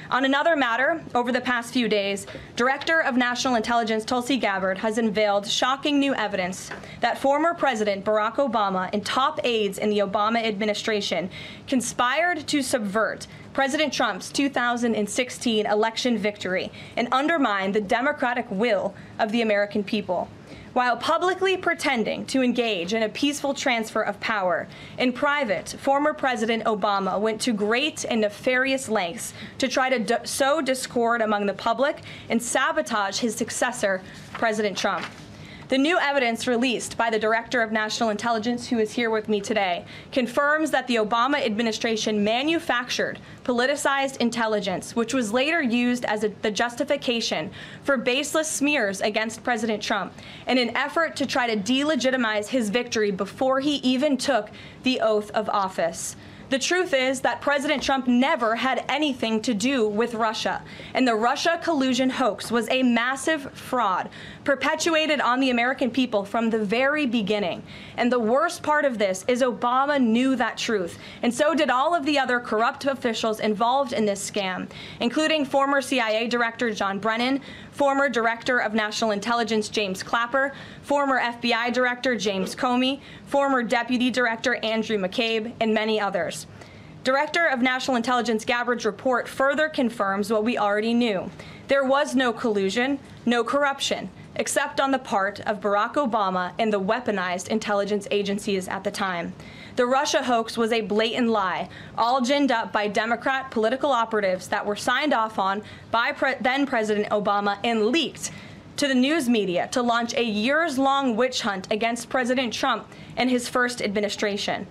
On another matter, over the past few days, Director of National Intelligence Tulsi Gabbard has unveiled shocking new evidence that former President Barack Obama and top aides in the Obama administration conspired to subvert President Trump's 2016 election victory and undermine the democratic will of the American people. While publicly pretending to engage in a peaceful transfer of power, in private, former President Obama went to great and nefarious lengths to try to sow discord among the public and sabotage his successor, President Trump. The new evidence released by the Director of National Intelligence, who is here with me today, confirms that the Obama administration manufactured politicized intelligence, which was later used as the justification for baseless smears against President Trump in an effort to try to delegitimize his victory before he even took the oath of office. The truth is that President Trump never had anything to do with Russia, and the Russia collusion hoax was a massive fraud perpetuated on the American people from the very beginning. And the worst part of this is Obama knew that truth, and so did all of the other corrupt officials involved in this scam, including former CIA Director John Brennan, former Director of National Intelligence James Clapper, former FBI Director James Comey, former Deputy Director Andrew McCabe, and many others. Director of National Intelligence Gabbard's report further confirms what we already knew. There was no collusion, no corruption, except on the part of Barack Obama and the weaponized intelligence agencies at the time. The Russia hoax was a blatant lie, all ginned up by Democrat political operatives that were signed off on by then President Obama and leaked to the news media to launch a years-long witch hunt against President Trump and his first administration.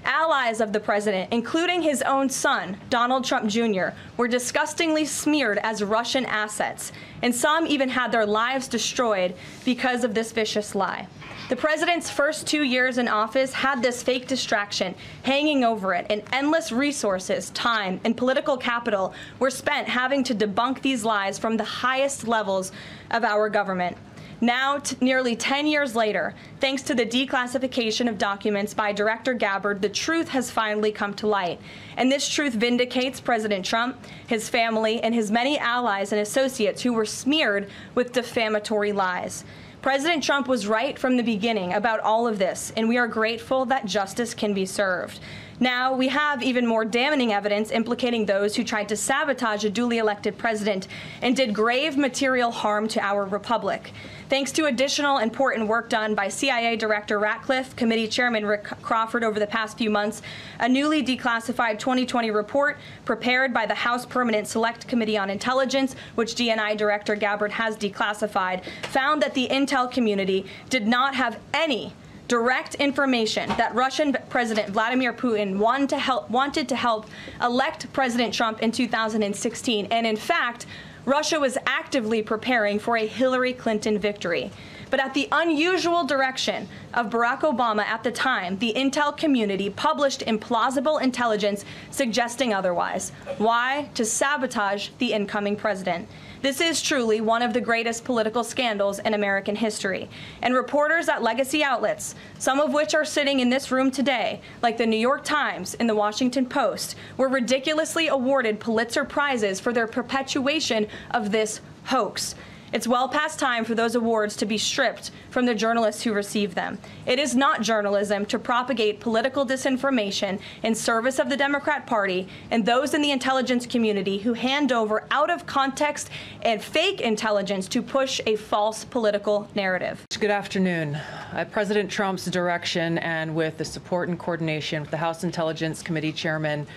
Allies of the president, including his own son, Donald Trump Jr., were disgustingly smeared as Russian assets, and some even had their lives destroyed because of this vicious lie. The president's first 2 years in office had this fake distraction hanging over it, and endless resources, time, and political capital were spent having to debunk these lies from the highest levels of our government. Now, nearly 10 years later, thanks to the declassification of documents by Director Gabbard, the truth has finally come to light. And this truth vindicates President Trump, his family, and his many allies and associates who were smeared with defamatory lies. President Trump was right from the beginning about all of this, and we are grateful that justice can be served. Now, we have even more damning evidence implicating those who tried to sabotage a duly elected president and did grave material harm to our republic. Thanks to additional important work done by CIA Director Ratcliffe, Committee Chairman Rick Crawford over the past few months, a newly declassified 2020 report prepared by the House Permanent Select Committee on Intelligence, which DNI Director Gabbard has declassified, found that the intel community did not have any direct information that Russian President Vladimir Putin wanted to help elect President Trump in 2016. And in fact, Russia was actively preparing for a Hillary Clinton victory. But at the unusual direction of Barack Obama at the time, the intel community published implausible intelligence suggesting otherwise. Why? To sabotage the incoming president. This is truly one of the greatest political scandals in American history. And reporters at legacy outlets, some of which are sitting in this room today, like the New York Times and the Washington Post, were ridiculously awarded Pulitzer Prizes for their perpetuation of this hoax. It's well past time for those awards to be stripped from the journalists who receive them. It is not journalism to propagate political disinformation in service of the Democrat Party and those in the intelligence community who hand over out of context and fake intelligence to push a false political narrative. Good afternoon. At President Trump's direction and with the support and coordination with the House Intelligence Committee Chairman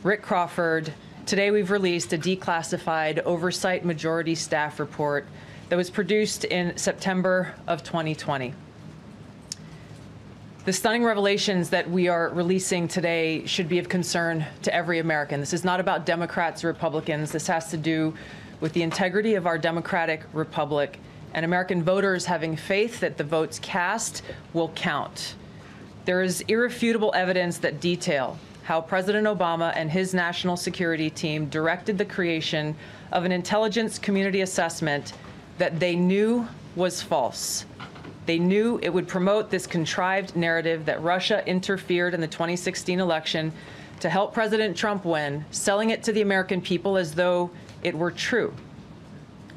Rick Crawford, today we've released a declassified oversight majority staff report that was produced in September of 2020. The stunning revelations that we are releasing today should be of concern to every American. This is not about Democrats or Republicans. This has to do with the integrity of our democratic republic and American voters having faith that the votes cast will count. There is irrefutable evidence that detail how President Obama and his national security team directed the creation of an intelligence community assessment that they knew was false. They knew it would promote this contrived narrative that Russia interfered in the 2016 election to help President Trump win, selling it to the American people as though it were true.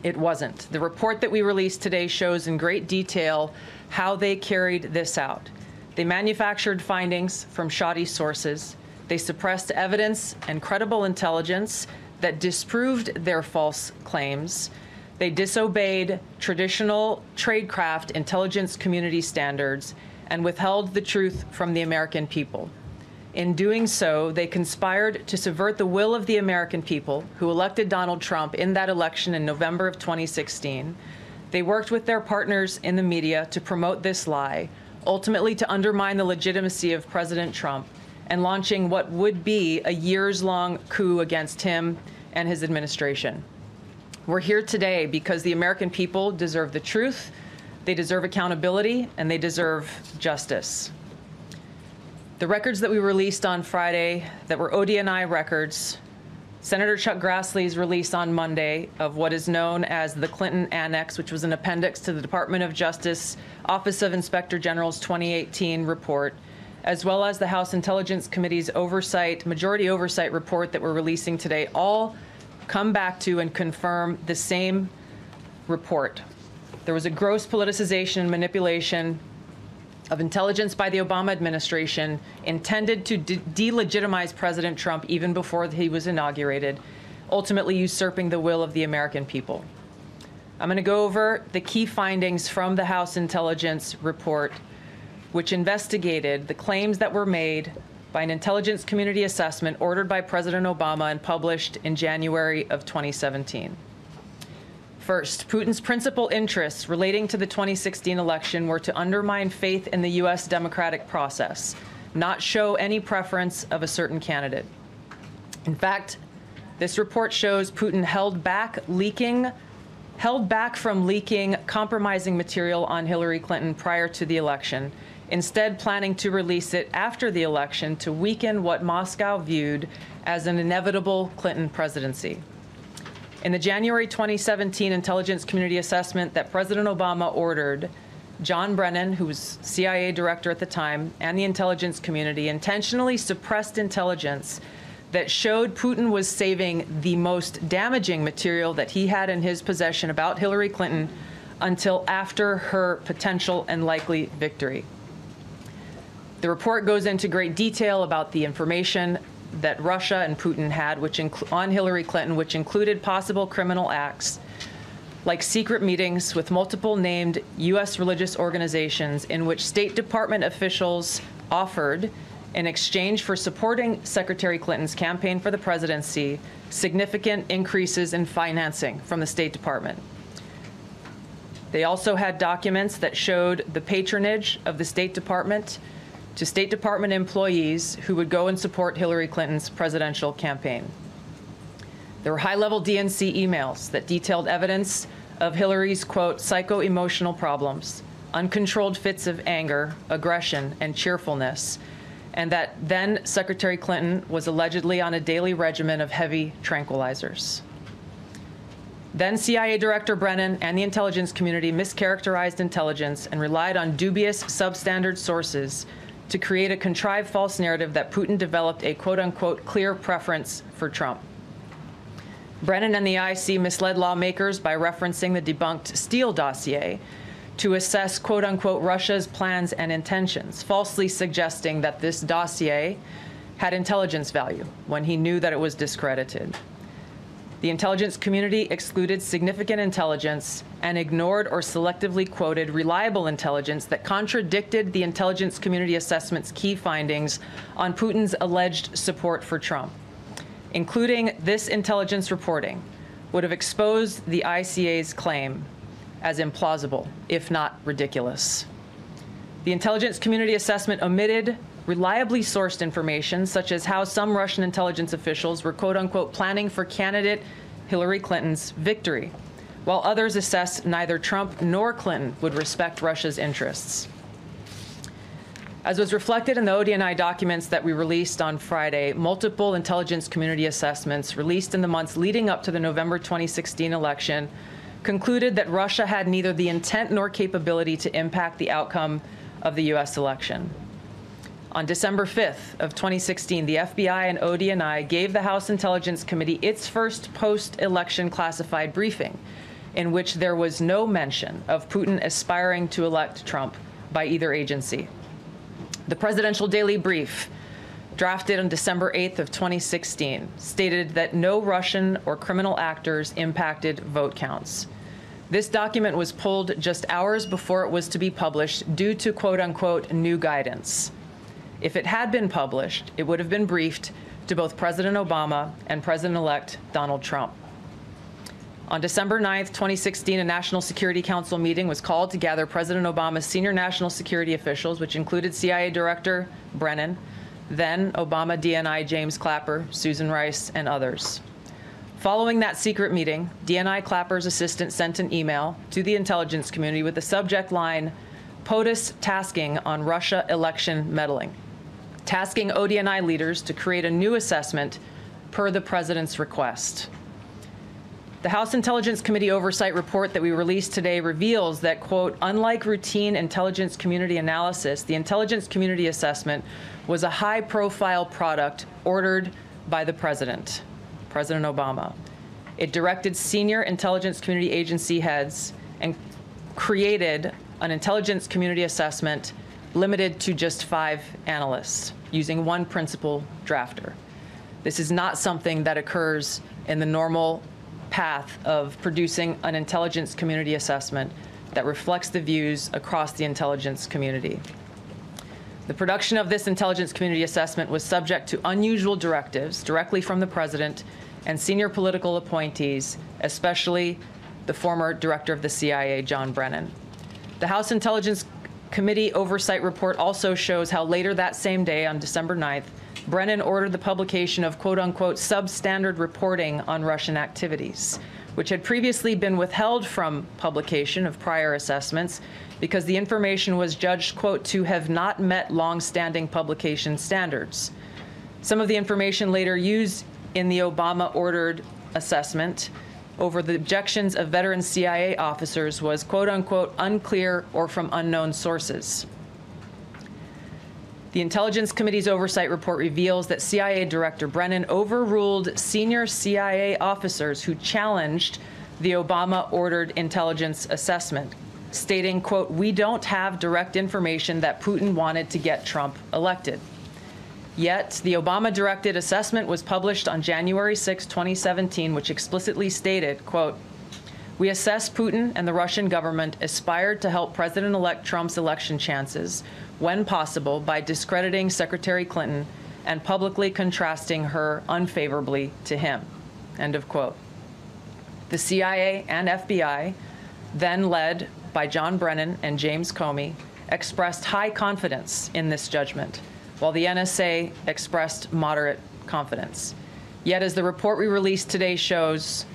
It wasn't. The report that we released today shows in great detail how they carried this out. They manufactured findings from shoddy sources. They suppressed evidence and credible intelligence that disproved their false claims. They disobeyed traditional tradecraft intelligence community standards and withheld the truth from the American people. In doing so, they conspired to subvert the will of the American people who elected Donald Trump in that election in November of 2016. They worked with their partners in the media to promote this lie, ultimately to undermine the legitimacy of President Trump and launching what would be a years-long coup against him and his administration. We're here today because the American people deserve the truth, they deserve accountability, and they deserve justice. The records that we released on Friday that were ODNI records, Senator Chuck Grassley's release on Monday of what is known as the Clinton Annex, which was an appendix to the Department of Justice Office of Inspector General's 2018 report, as well as the House Intelligence Committee's majority oversight report that we're releasing today, all come back to and confirm the same report. There was a gross politicization and manipulation of intelligence by the Obama administration intended to delegitimize President Trump even before he was inaugurated, ultimately usurping the will of the American people. I'm going to go over the key findings from the House Intelligence report, which investigated the claims that were made by an intelligence community assessment ordered by President Obama and published in January of 2017. First, Putin's principal interests relating to the 2016 election were to undermine faith in the U.S. democratic process, not show any preference of a certain candidate. In fact, this report shows Putin held back from leaking compromising material on Hillary Clinton prior to the election, instead planning to release it after the election to weaken what Moscow viewed as an inevitable Clinton presidency. In the January 2017 intelligence community assessment that President Obama ordered, John Brennan, who was CIA director at the time, and the intelligence community intentionally suppressed intelligence that showed Putin was saving the most damaging material that he had in his possession about Hillary Clinton until after her potential and likely victory. The report goes into great detail about the information that Russia and Putin had on Hillary Clinton, which included possible criminal acts, like secret meetings with multiple named U.S. religious organizations in which State Department officials offered, in exchange for supporting Secretary Clinton's campaign for the presidency, significant increases in financing from the State Department. They also had documents that showed the patronage of the State Department to State Department employees who would go and support Hillary Clinton's presidential campaign. There were high-level DNC emails that detailed evidence of Hillary's, quote, psycho-emotional problems, uncontrolled fits of anger, aggression, and cheerfulness, and that then Secretary Clinton was allegedly on a daily regimen of heavy tranquilizers. Then CIA Director Brennan and the intelligence community mischaracterized intelligence and relied on dubious substandard sources to create a contrived false narrative that Putin developed a quote-unquote clear preference for Trump. Brennan and the IC misled lawmakers by referencing the debunked Steele dossier to assess quote-unquote Russia's plans and intentions, falsely suggesting that this dossier had intelligence value when he knew that it was discredited. The intelligence community excluded significant intelligence and ignored or selectively quoted reliable intelligence that contradicted the intelligence community assessment's key findings on Putin's alleged support for Trump. Including this intelligence reporting would have exposed the ICA's claim as implausible, if not ridiculous. The intelligence community assessment omitted reliably sourced information, such as how some Russian intelligence officials were quote-unquote planning for candidate Hillary Clinton's victory, while others assessed neither Trump nor Clinton would respect Russia's interests. As was reflected in the ODNI documents that we released on Friday, multiple intelligence community assessments released in the months leading up to the November 2016 election concluded that Russia had neither the intent nor capability to impact the outcome of the U.S. election. On December 5th of 2016, the FBI and ODNI gave the House Intelligence Committee its first post-election classified briefing, in which there was no mention of Putin aspiring to elect Trump by either agency. The Presidential Daily Brief, drafted on December 8th of 2016, stated that no Russian or criminal actors impacted vote counts. This document was pulled just hours before it was to be published due to quote-unquote new guidance. If it had been published, it would have been briefed to both President Obama and President-elect Donald Trump. On December 9th, 2016, a National Security Council meeting was called to gather President Obama's senior national security officials, which included CIA Director Brennan, then Obama DNI James Clapper, Susan Rice, and others. Following that secret meeting, DNI Clapper's assistant sent an email to the intelligence community with the subject line, POTUS tasking on Russia election meddling, tasking ODNI leaders to create a new assessment per the president's request. The House Intelligence Committee Oversight Report that we released today reveals that, quote, unlike routine intelligence community analysis, the intelligence community assessment was a high-profile product ordered by the president, President Obama. It directed senior intelligence community agency heads and created an intelligence community assessment limited to just 5 analysts, using one principal drafter. This is not something that occurs in the normal path of producing an intelligence community assessment that reflects the views across the intelligence community. The production of this intelligence community assessment was subject to unusual directives directly from the president and senior political appointees, especially the former director of the CIA, John Brennan. The House Intelligence Committee Oversight Report also shows how later that same day, on December 9th, Brennan ordered the publication of quote-unquote substandard reporting on Russian activities, which had previously been withheld from publication of prior assessments because the information was judged, quote, to have not met long-standing publication standards. Some of the information later used in the Obama-ordered assessment over the objections of veteran CIA officers was, quote-unquote, unclear or from unknown sources. The Intelligence Committee's Oversight Report reveals that CIA Director Brennan overruled senior CIA officers who challenged the Obama-ordered intelligence assessment, stating, quote, we don't have direct information that Putin wanted to get Trump elected. Yet, the Obama-directed assessment was published on January 6, 2017, which explicitly stated, quote, we assess Putin and the Russian government aspired to help President-elect Trump's election chances when possible by discrediting Secretary Clinton and publicly contrasting her unfavorably to him, end of quote. The CIA and FBI, then led by John Brennan and James Comey, expressed high confidence in this judgment, while the NSA expressed moderate confidence. Yet, as the report we released today shows,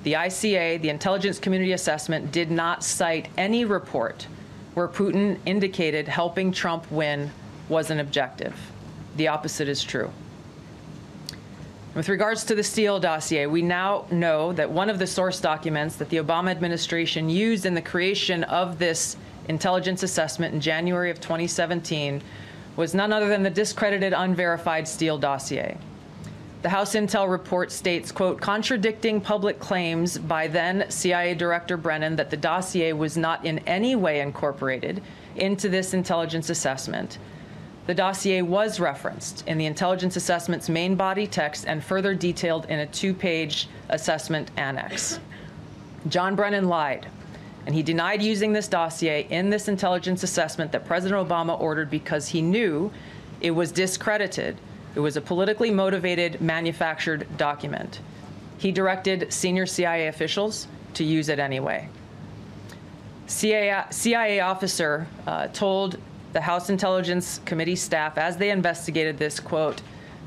the ICA, the Intelligence Community Assessment, did not cite any report where Putin indicated helping Trump win was an objective. The opposite is true. With regards to the Steele dossier, we now know that one of the source documents that the Obama administration used in the creation of this intelligence assessment in January of 2017 was none other than the discredited, unverified Steele dossier. The House Intel report states, quote, contradicting public claims by then CIA Director Brennan that the dossier was not in any way incorporated into this intelligence assessment. The dossier was referenced in the intelligence assessment's main body text and further detailed in a 2-page assessment annex. John Brennan lied, and he denied using this dossier in this intelligence assessment that President Obama ordered because he knew it was discredited. It was a politically motivated, manufactured document. He directed senior CIA officials to use it anyway. CIA officer told the House Intelligence Committee staff as they investigated this, quote,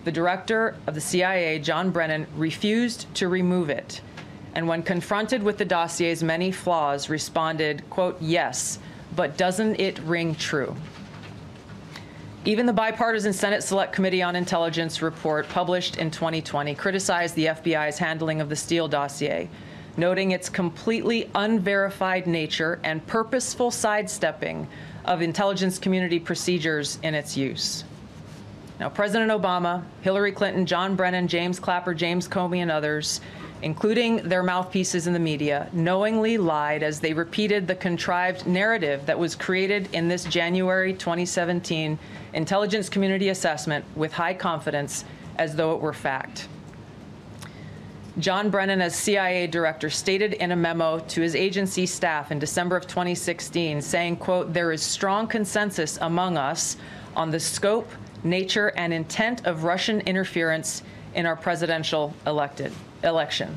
the director of the CIA, John Brennan, refused to remove it, and when confronted with the dossier's many flaws, responded, quote, yes, but doesn't it ring true? Even the bipartisan Senate Select Committee on Intelligence report published in 2020 criticized the FBI's handling of the Steele dossier, noting its completely unverified nature and purposeful sidestepping of intelligence community procedures in its use. Now, President Obama, Hillary Clinton, John Brennan, James Clapper, James Comey, and others, including their mouthpieces in the media, knowingly lied as they repeated the contrived narrative that was created in this January 2017 intelligence community assessment with high confidence as though it were fact. John Brennan, as CIA director, stated in a memo to his agency staff in December of 2016, saying, quote, "There is strong consensus among us on the scope, nature, and intent of Russian interference in our presidential election."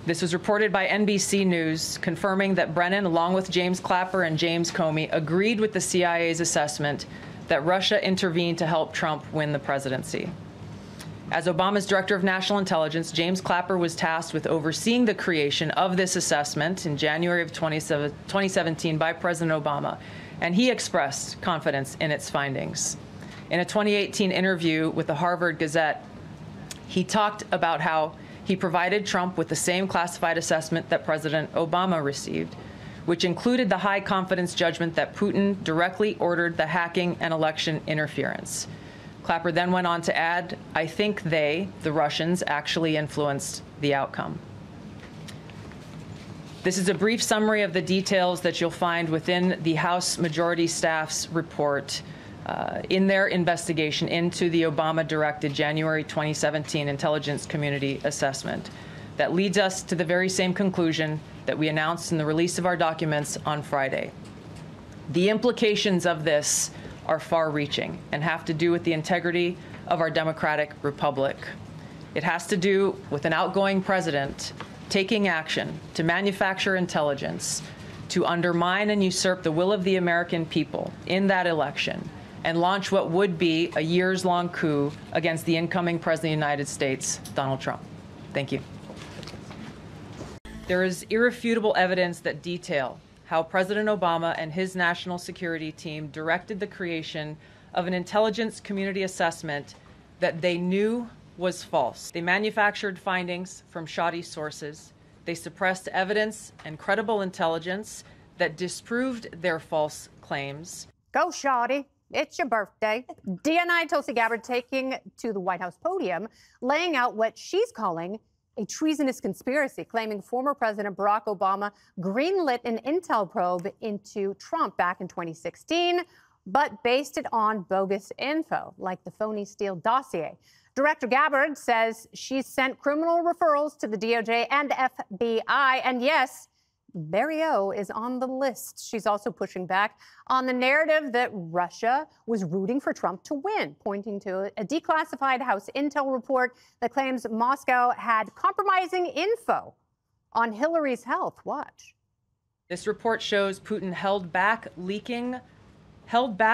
This was reported by NBC News, confirming that Brennan, along with James Clapper and James Comey, agreed with the CIA's assessment that Russia intervened to help Trump win the presidency. As Obama's director of national intelligence, James Clapper was tasked with overseeing the creation of this assessment in January of 2017 by President Obama, and he expressed confidence in its findings. In a 2018 interview with the Harvard Gazette, he talked about how he provided Trump with the same classified assessment that President Obama received, which included the high confidence judgment that Putin directly ordered the hacking and election interference. Clapper then went on to add, "I think they, the Russians, actually influenced the outcome." This is a brief summary of the details that you'll find within the House Majority Staff's report in their investigation into the Obama-directed January 2017 intelligence community assessment that leads us to the very same conclusion that we announced in the release of our documents on Friday. The implications of this are far-reaching and have to do with the integrity of our democratic republic. It has to do with an outgoing president taking action to manufacture intelligence to undermine and usurp the will of the American people in that election and launch what would be a years-long coup against the incoming President of the United States, Donald Trump. Thank you. There is irrefutable evidence that detail how President Obama and his national security team directed the creation of an intelligence community assessment that they knew was false. They manufactured findings from shoddy sources. They suppressed evidence and credible intelligence that disproved their false claims. Go, shoddy. It's your birthday. DNI Tulsi Gabbard taking to the White House podium, laying out what she's calling a treasonous conspiracy, claiming former President Barack Obama greenlit an intel probe into Trump back in 2016, but based it on bogus info, like the phony Steele dossier. Director Gabbard says she's sent criminal referrals to the DOJ and FBI, and yes, Berrio is on the list. She's also pushing back on the narrative that Russia was rooting for Trump to win, pointing to a declassified House intel report that claims Moscow had compromising info on Hillary's health. Watch. This report shows Putin held back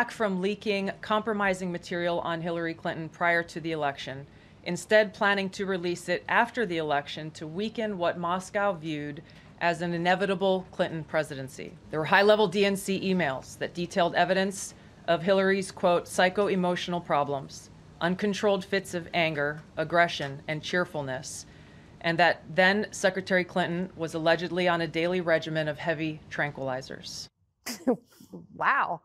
from leaking compromising material on Hillary Clinton prior to the election, instead planning to release it after the election to weaken what Moscow viewed as an inevitable Clinton presidency. There were high-level DNC emails that detailed evidence of Hillary's, quote, psycho-emotional problems, uncontrolled fits of anger, aggression, and cheerfulness, and that then Secretary Clinton was allegedly on a daily regimen of heavy tranquilizers. Wow.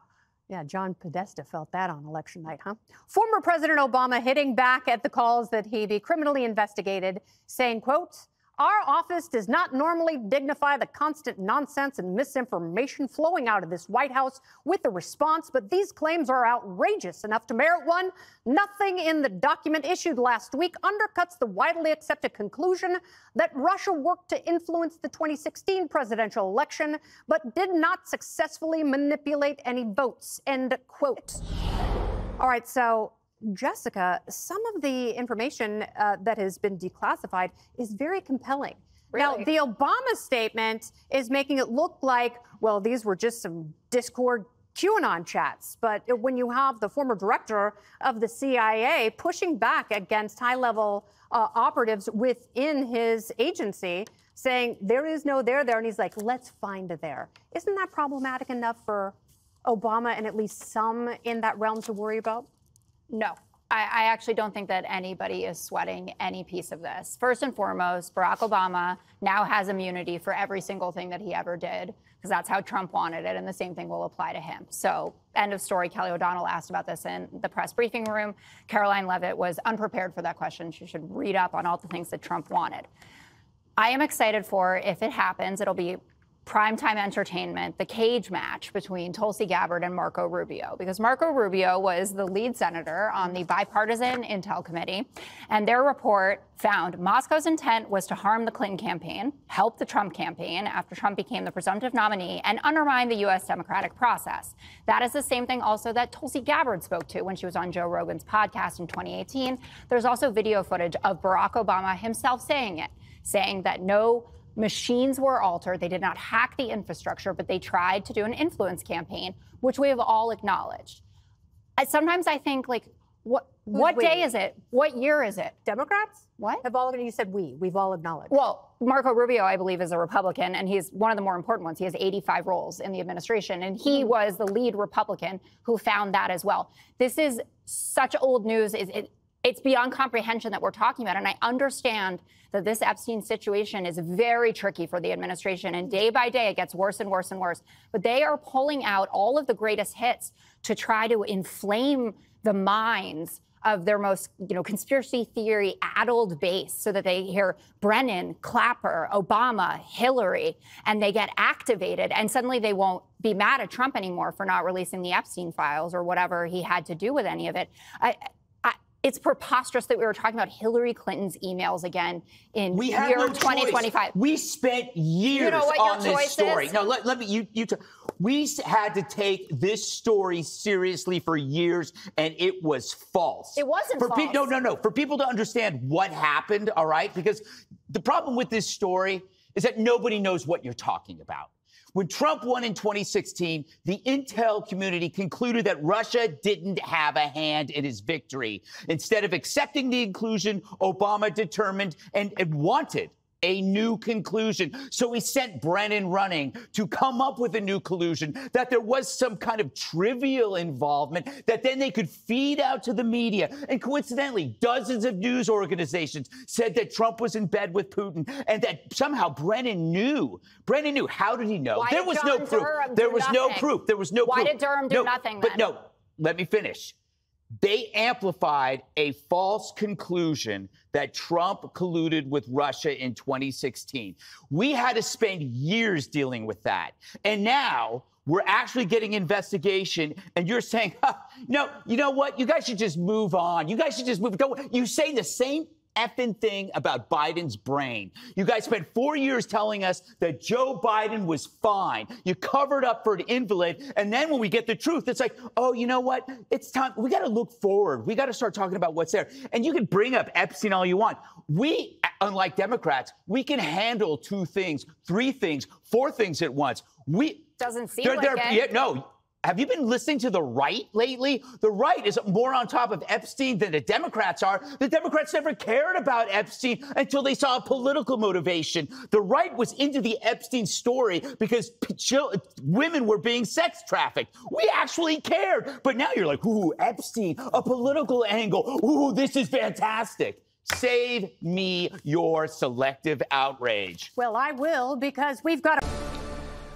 Yeah, John Podesta felt that on election night, huh? Former President Obama hitting back at the calls that he be criminally investigated, saying, quote, "Our office does not normally dignify the constant nonsense and misinformation flowing out of this White House with a response, but these claims are outrageous enough to merit one. Nothing in the document issued last week undercuts the widely accepted conclusion that Russia worked to influence the 2016 presidential election, but did not successfully manipulate any votes," end quote. All right, so Jessica, some of the information that has been declassified is very compelling. Really? Now, the Obama statement is making it look like, well, these were just some Discord QAnon chats. But when you have the former director of the CIA pushing back against high-level operatives within his agency, saying there is no there there, and he's like, let's find a there. Isn't that problematic enough for Obama and at least some in that realm to worry about? No. I actually don't think that anybody is sweating any piece of this. First and foremost, Barack Obama now has immunity for every single thing that he ever did, because that's how Trump wanted it, and the same thing will apply to him. So, end of story. Kelly O'Donnell asked about this in the press briefing room. Caroline Leavitt was unprepared for that question. She should read up on all the things that Trump wanted. I am excited for, if it happens, it'll be primetime entertainment, the cage match between Tulsi Gabbard and Marco Rubio, because Marco Rubio was the lead senator on the bipartisan Intel Committee, and their report found Moscow's intent was to harm the Clinton campaign, help the Trump campaign after Trump became the presumptive nominee, and undermine the U.S. democratic process. That is the same thing also that Tulsi Gabbard spoke to when she was on Joe Rogan's podcast in 2018. There's also video footage of Barack Obama himself saying it, saying that no machines were altered. They did not hack the infrastructure, but they tried to do an influence campaign, which we have all acknowledged. Sometimes I think, like, what day is it? What year is it? Democrats? What? Have all, you said we've all acknowledged. Well, Marco Rubio, I believe, is a Republican, and he's one of the more important ones. He has 85 roles in the administration, and he was the lead Republican who found that as well. This is such old news. It's beyond comprehension that we're talking about. And I understand that this Epstein situation is very tricky for the administration. And day by day, it gets worse and worse and worse. But they are pulling out all of the greatest hits to try to inflame the minds of their most, conspiracy theory addled base, so that they hear Brennan, Clapper, Obama, Hillary, and they get activated. And suddenly they won't be mad at Trump anymore for not releasing the Epstein files or whatever he had to do with any of it. It's preposterous that we were talking about Hillary Clinton's emails again in year 2025. We spent years on this story. No, let me, we had to take this story seriously for years, and it was false. It wasn't false. No. For people to understand what happened, all right? Because the problem with this story is that nobody knows what you're talking about. When Trump won in 2016, the intel community concluded that Russia didn't have a hand in his victory. Instead of accepting the inclusion, Obama determined and wanted a new conclusion. So he sent Brennan running to come up with a new conclusion, that there was some kind of trivial involvement that then they could feed out to the media. And coincidentally, dozens of news organizations said that Trump was in bed with Putin and that somehow Brennan knew. Brennan knew. How did he know? Why there did was John no proof. Durham There do was no nothing? proof. There was no Why proof. did Durham do nothing then? But no, let me finish. They amplified a false conclusion that Trump colluded with Russia in 2016. We had to spend years dealing with that. And now we're actually getting investigation, and you're saying, no, you know what? You guys should just move on. You guys should just move. You say the same effing thing about Biden's brain. You guys spent 4 years telling us that Joe Biden was fine. You covered up for an invalid. And then when we get the truth, it's like, oh, you know what? It's time. We got to look forward. We got to start talking about what's there. And you can bring up Epstein all you want. We, unlike Democrats, we can handle 2 things, 3 things, 4 things at once. Doesn't seem like it. Yeah, no. Have you been listening to the right lately? The right is more on top of Epstein than the Democrats are. The Democrats never cared about Epstein until they saw a political motivation. The right was into the Epstein story because women were being sex trafficked. We actually cared. But now you're like, ooh, Epstein, a political angle. Ooh, this is fantastic. Save me your selective outrage. Well, I will, because we've got a...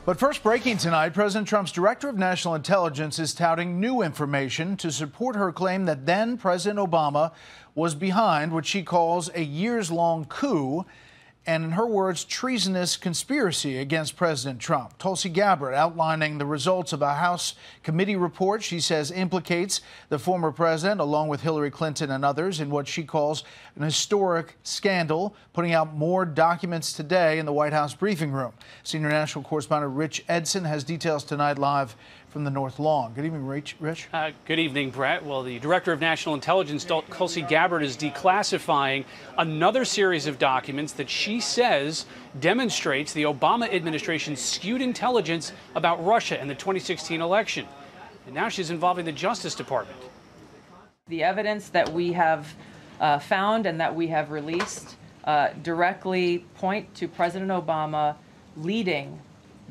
But first, breaking tonight, President Trump's director of national intelligence is touting new information to support her claim that then President Obama was behind what she calls a years-long coup and, in her words, treasonous conspiracy against President Trump. Tulsi Gabbard outlining the results of a House committee report she says implicates the former president, along with Hillary Clinton and others, in what she calls an historic scandal, putting out more documents today in the White House briefing room. Senior national correspondent Rich Edson has details tonight live from the North Lawn. Good evening, Rich. Good evening, Brett. Well, the Director of National Intelligence, Tulsi Gabbard, is declassifying another series of documents that she says demonstrates the Obama administration's skewed intelligence about Russia and the 2016 election. And now she's involving the Justice Department. The evidence that we have found and that we have released directly point to President Obama leading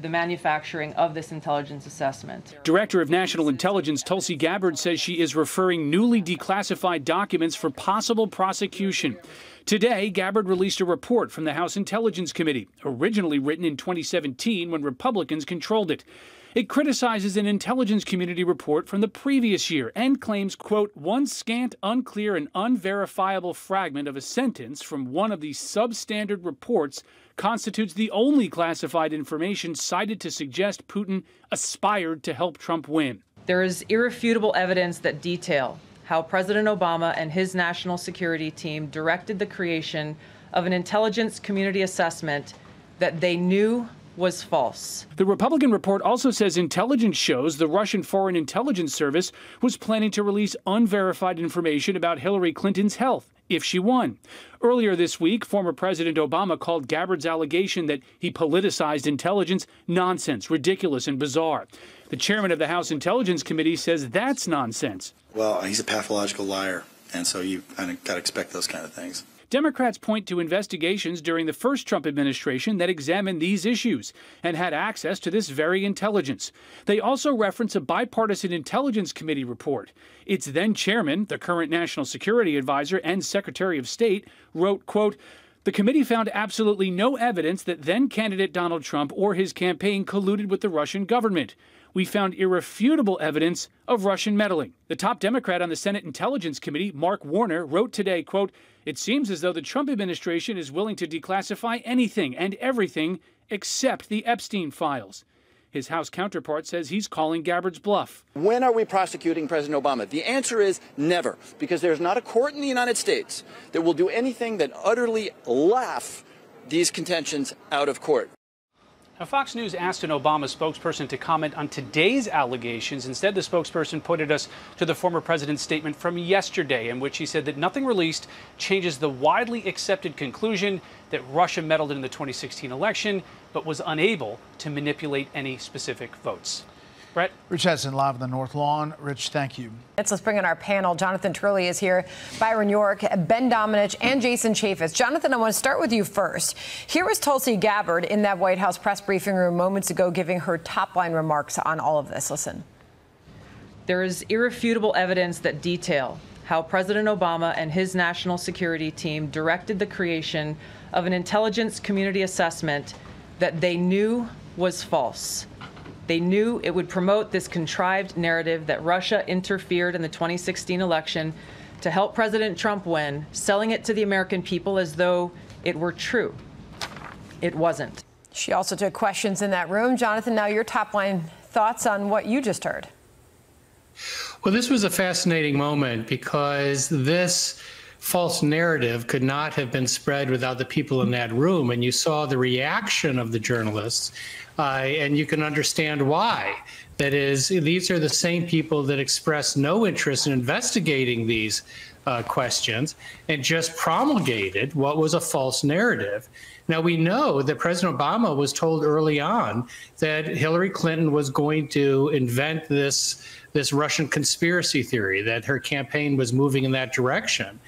the manufacturing of this intelligence assessment. Director of National Intelligence Tulsi Gabbard says she is referring newly declassified documents for possible prosecution. Today, Gabbard released a report from the House Intelligence Committee, originally written in 2017 when Republicans controlled it. It criticizes an intelligence community report from the previous year and claims, quote, one scant, unclear, and unverifiable fragment of a sentence from one of the substandard reports constitutes the only classified information cited to suggest Putin aspired to help Trump win. There is irrefutable evidence that detail how President Obama and his national security team directed the creation of an intelligence community assessment that they knew was false. The Republican report also says intelligence shows the Russian Foreign Intelligence Service was planning to release unverified information about Hillary Clinton's health if she won. Earlier this week, former President Obama called Gabbard's allegation that he politicized intelligence nonsense, ridiculous, and bizarre. The chairman of the House Intelligence Committee says that's nonsense. Well, he's a pathological liar, and so you kind of got to expect those kind of things. Democrats point to investigations during the first Trump administration that examined these issues and had access to this very intelligence. They also reference a bipartisan intelligence committee report. Its then chairman, the current national security advisor and secretary of state, wrote, quote, the committee found absolutely no evidence that then candidate Donald Trump or his campaign colluded with the Russian government. We found irrefutable evidence of Russian meddling. The top Democrat on the Senate Intelligence Committee, Mark Warner, wrote today, quote, it seems as though the Trump administration is willing to declassify anything and everything except the Epstein files. His House counterpart says he's calling Gabbard's bluff. When are we prosecuting President Obama? The answer is never, because there's not a court in the United States that will do anything that utterly laugh these contentions out of court. Now, Fox News asked an Obama spokesperson to comment on today's allegations. Instead, the spokesperson pointed us to the former president's statement from yesterday, in which he said that nothing released changes the widely accepted conclusion that Russia meddled in the 2016 election, but was unable to manipulate any specific votes. Brett? Rich Hudson live on the North Lawn. Rich, thank you. Let's bring in our panel. Jonathan Turley is here, Byron York, Ben Domenech, and Jason Chaffetz. Jonathan, I want to start with you first. Here was Tulsi Gabbard in that White House press briefing room moments ago giving her top-line remarks on all of this. Listen. There is irrefutable evidence that detail how President Obama and his national security team directed the creation of an intelligence community assessment that they knew was false. They knew it would promote this contrived narrative that Russia interfered in the 2016 election to help President Trump win, selling it to the American people as though it were true. It wasn't. She also took questions in that room. Jonathan, now your top line thoughts on what you just heard. Well, this was a fascinating moment because this false narrative could not have been spread without the people in that room. And you saw the reaction of the journalists, and you can understand why. That is, these are the same people that expressed no interest in investigating these questions and just promulgated what was a false narrative. Now, we know that President Obama was told early on that Hillary Clinton was going to invent this Russian conspiracy theory, that her campaign was moving in that direction.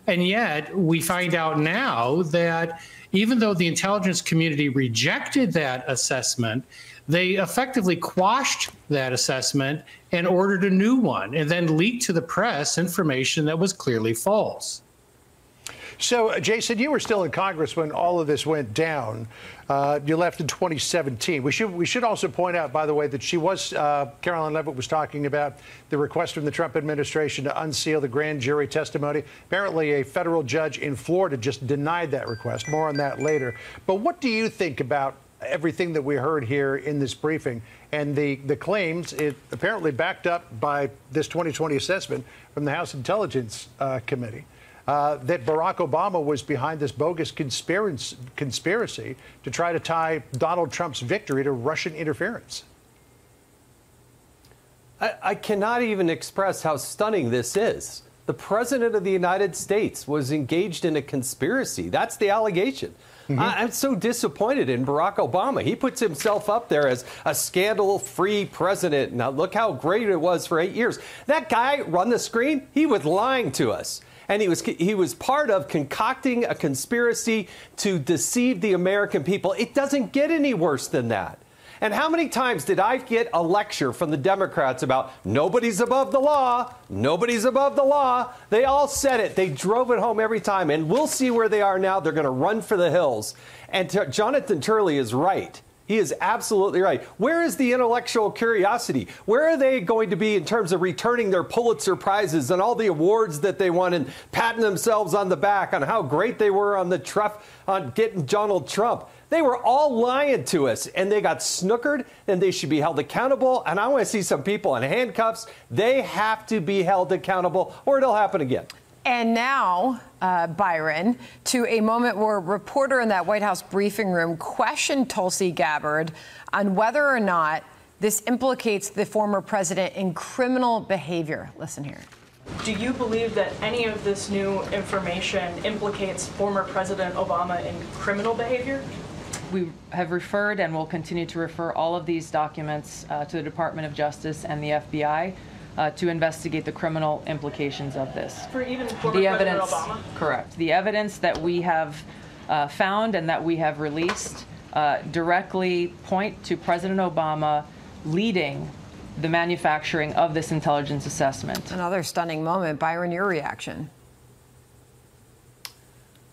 And yet we find out now that even though the intelligence community rejected that assessment, they effectively quashed that assessment and ordered a new one and then leaked to the press information that was clearly false. So, Jason, you were still in Congress when all of this went down. You left in 2017. We should also point out, by the way, that she was, Caroline Leavitt was talking about the request from the Trump administration to unseal the grand jury testimony. Apparently, a federal judge in Florida just denied that request. More on that later. But what do you think about everything that we heard here in this briefing and the claims, it apparently backed up by this 2020 assessment from the House Intelligence Committee? That Barack Obama was behind this bogus conspiracy to try to tie Donald Trump's victory to Russian interference. I cannot even express how stunning this is. The President of the United States was engaged in a conspiracy. That's the allegation. I'm so disappointed in Barack Obama. He puts himself up there as a scandal-free president. Now, look how great it was for 8 years. That guy, run the screen, he was lying to us. And he was part of concocting a conspiracy to deceive the American people. It doesn't get any worse than that. And how many times did I get a lecture from the Democrats about nobody's above the law, nobody's above the law? They all said it. They drove it home every time. And we'll see where they are now. They're going to run for the hills. And Jonathan Turley is right. He is absolutely right. Where is the intellectual curiosity? Where are they going to be in terms of returning their Pulitzer Prizes and all the awards that they won and patting themselves on the back on how great they were on getting Donald Trump? They were all lying to us, and they got snookered, and they should be held accountable. And I want to see some people in handcuffs. They have to be held accountable, or it'll happen again. And now, Byron, to a moment where a reporter in that White House briefing room questioned Tulsi Gabbard on whether or not this implicates the former president in criminal behavior. Listen here. Do you believe that any of this new information implicates former President Obama in criminal behavior? We have referred and will continue to refer all of these documents to the Department of Justice and the FBI. To investigate the criminal implications of this. For even former President Obama? Correct. The evidence that we have found and that we have released directly point to President Obama leading the manufacturing of this intelligence assessment. Another stunning moment. Byron, your reaction?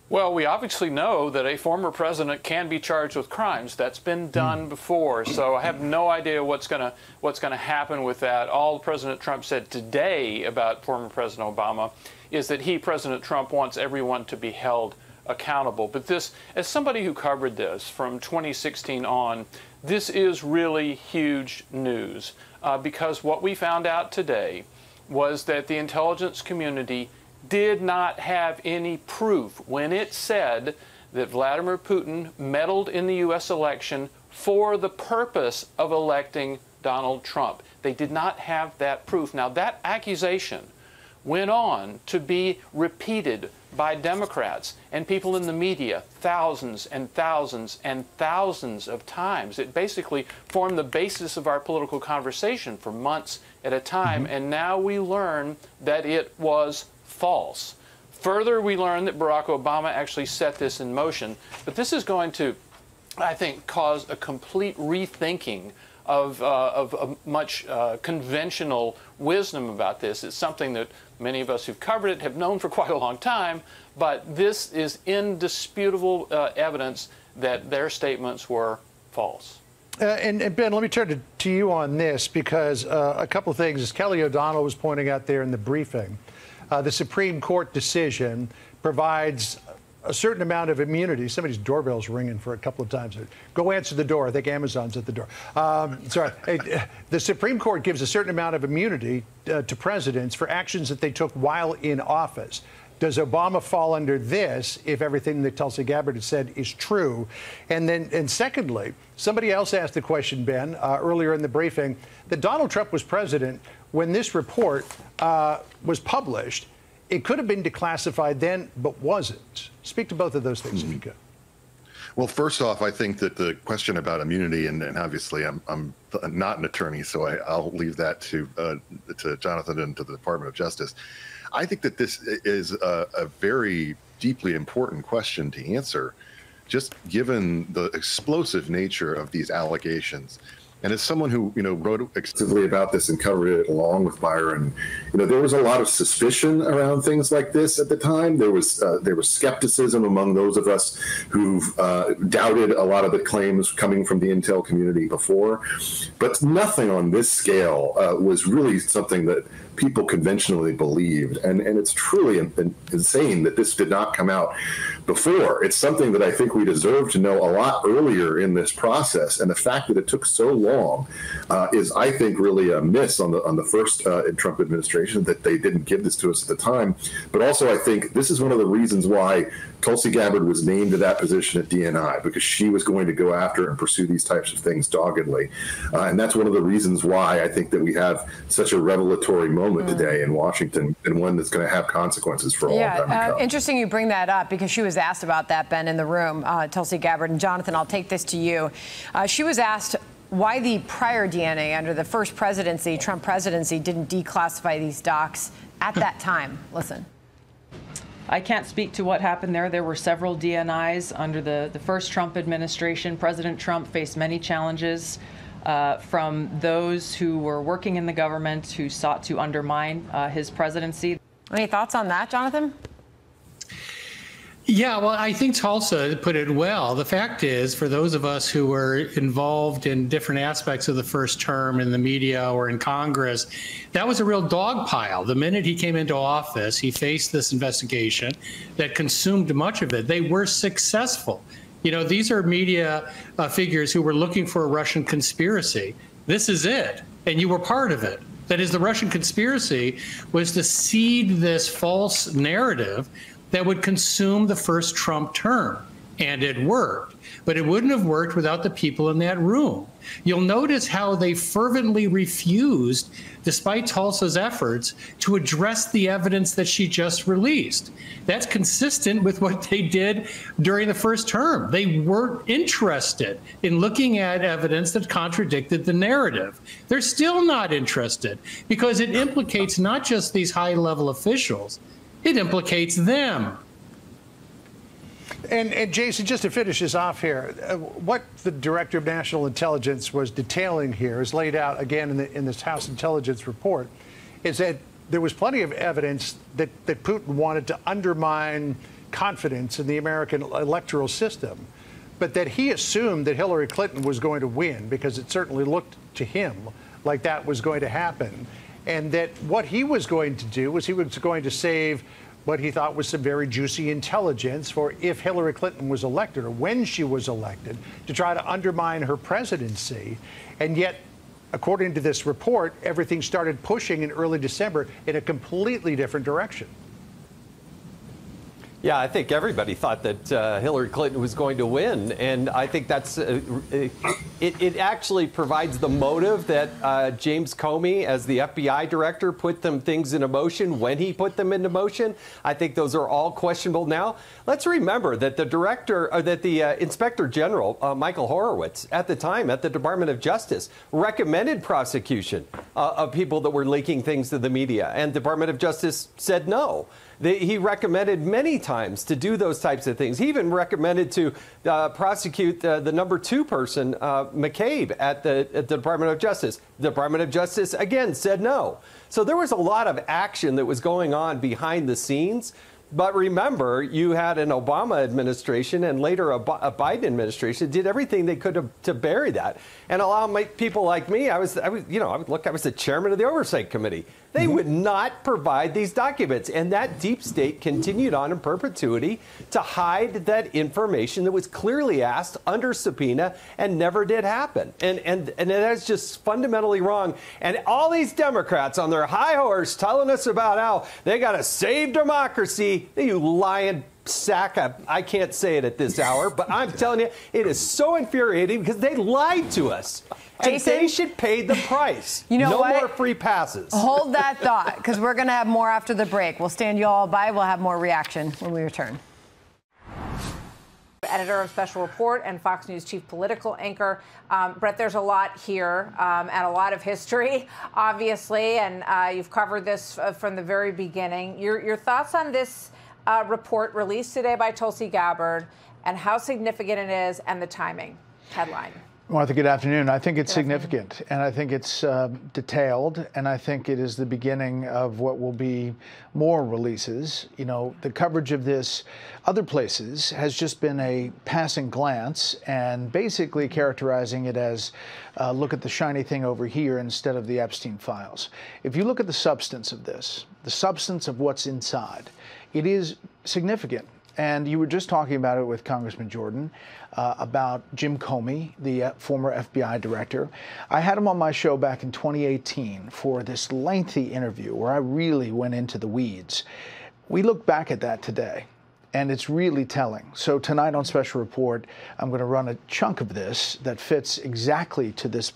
Well, we obviously know that a former president can be charged with crimes. That's been done before, so I have no idea what's going to happen with that. All President Trump said today about former President Obama is that President Trump, wants everyone to be held accountable. But this, as somebody who covered this from 2016 on, this is really huge news because what we found out today was that the intelligence community did not have any proof when it said that Vladimir Putin meddled in the U.S. election for the purpose of electing Donald Trump. They did not have that proof. Now, that accusation went on to be repeated by Democrats and people in the media thousands and thousands and thousands of times. It basically formed the basis of our political conversation for months at a time, and now we learn that it was false. Further, we learned that Barack Obama actually set this in motion. But this is going to, I think, cause a complete rethinking of much conventional wisdom about this. It's something that many of us who've covered it have known for quite a long time, but this is indisputable evidence that their statements were false. And Ben, let me turn to you on this because a couple of things, as Kelly O'Donnell was pointing out there in the briefing, the Supreme Court decision provides a certain amount of immunity. Somebody's doorbell's ringing for a couple of times. Go answer the door. I think Amazon's at the door. Sorry. The Supreme Court gives a certain amount of immunity to presidents for actions that they took while in office. Does Obama fall under this if everything that Tulsi Gabbard has said is true? And secondly, somebody else asked the question, Ben, earlier in the briefing, that Donald Trump was president when this report was published. It could have been declassified then, but wasn't. Speak to both of those things if you could. Well, first off, I think that the question about immunity, and obviously I'm not an attorney, so I'll leave that to Jonathan and to the Department of Justice. I think that this is a very deeply important question to answer, just given the explosive nature of these allegations. And as someone who, wrote extensively about this and covered it along with Byron, there was a lot of suspicion around things like this at the time. There was skepticism among those of us who've doubted a lot of the claims coming from the intel community before. But nothing on this scale was really something that people conventionally believed. And it's truly insane that this did not come out before. It's something that I think we deserve to know a lot earlier in this process. And the fact that it took so long is, I think, really a miss on the first Trump administration, that they didn't give this to us at the time. But also, I think this is one of the reasons why Tulsi Gabbard was named to that position at DNI, because she was going to go after and pursue these types of things doggedly. And that's one of the reasons why I think that we have such a revelatory moment today in Washington, and one that's going to have consequences for a long time to come. Interesting you bring that up, because she was asked about that, Ben, in the room, Tulsi Gabbard. And Jonathan, I'll take this to you. She was asked why the prior DNA under the first presidency, Trump presidency, didn't declassify these docs at that time. Listen. I can't speak to what happened there. There were several DNIs under the first Trump administration. President Trump faced many challenges from those who were working in the government who sought to undermine his presidency. Any thoughts on that, Jonathan? Yeah, well, I think Tulsa put it well. The fact is, for those of us who were involved in different aspects of the first term in the media or in Congress, that was a real dog pile. The minute he came into office, he faced this investigation that consumed much of it. They were successful. You know, these are media figures who were looking for a Russian conspiracy. This is it, and you were part of it. That is, the Russian conspiracy was to seed this false narrative that would consume the first Trump term. And it worked. But it wouldn't have worked without the people in that room. You'll notice how they fervently refused, despite Tulsa's efforts, to address the evidence that she just released. That's consistent with what they did during the first term. They weren't interested in looking at evidence that contradicted the narrative. They're still not interested because it implicates not just these high-level officials, it implicates them. And Jason, just to finish this off here, what the Director of National Intelligence was detailing here is laid out again in this House Intelligence report, is that there was plenty of evidence that Putin wanted to undermine confidence in the American electoral system, but that he assumed that Hillary Clinton was going to win because it certainly looked to him like that was going to happen. And that what he was going to do was he was going to save what he thought was some very juicy intelligence for if Hillary Clinton was elected or when she was elected to try to undermine her presidency. And yet, according to this report, everything started pushing in early December in a completely different direction. Yeah, I think everybody thought that Hillary Clinton was going to win, and I think that's it actually provides the motive that James Comey, as the FBI director, put them things into motion when he put them into motion. I think those are all questionable now. Let's remember that the Inspector General, Michael Horowitz, at the time at the Department of Justice, recommended prosecution of people that were leaking things to the media, and the Department of Justice said no. He recommended many times to do those types of things. He even recommended to prosecute the number 2 person, McCabe, at the Department of Justice. The Department of Justice, again, said no. So there was a lot of action that was going on behind the scenes. But remember, you had an Obama administration and later a Biden administration did everything they could to bury that and allow people like me. I was the chairman of the Oversight Committee. They would not provide these documents, and that deep state continued on in perpetuity to hide that information that was clearly asked under subpoena and never did happen. And that's just fundamentally wrong. And all these Democrats on their high horse telling us about how they got to save democracy. You lying sack of, I can't say it at this hour, but I'm telling you, it is so infuriating because they lied to us. And Jason, they should pay the price. You know no what? more free passes. Hold that thought, because we're going to have more after the break. We'll stand you all by. We'll have more reaction when we return. Editor of Special Report and Fox News chief political anchor. Brett, there's a lot here and a lot of history, obviously, and you've covered this from the very beginning. Your thoughts on this report released today by Tulsi Gabbard and how significant it is and the timing? Headline. Martha, good afternoon. I think it's significant, and I think it's detailed, and I think it is the beginning of what will be more releases. You know, the coverage of this other places has just been a passing glance and basically characterizing it as look at the shiny thing over here instead of the Epstein files. If you look at the substance of this, the substance of what's inside, it is significant. And you were just talking about it with Congressman Jordan about Jim Comey, the former FBI director. I had him on my show back in 2018 for this lengthy interview where I really went into the weeds. We look back at that today, and it's really telling. So tonight on Special Report, I'm going to run a chunk of this that fits exactly to this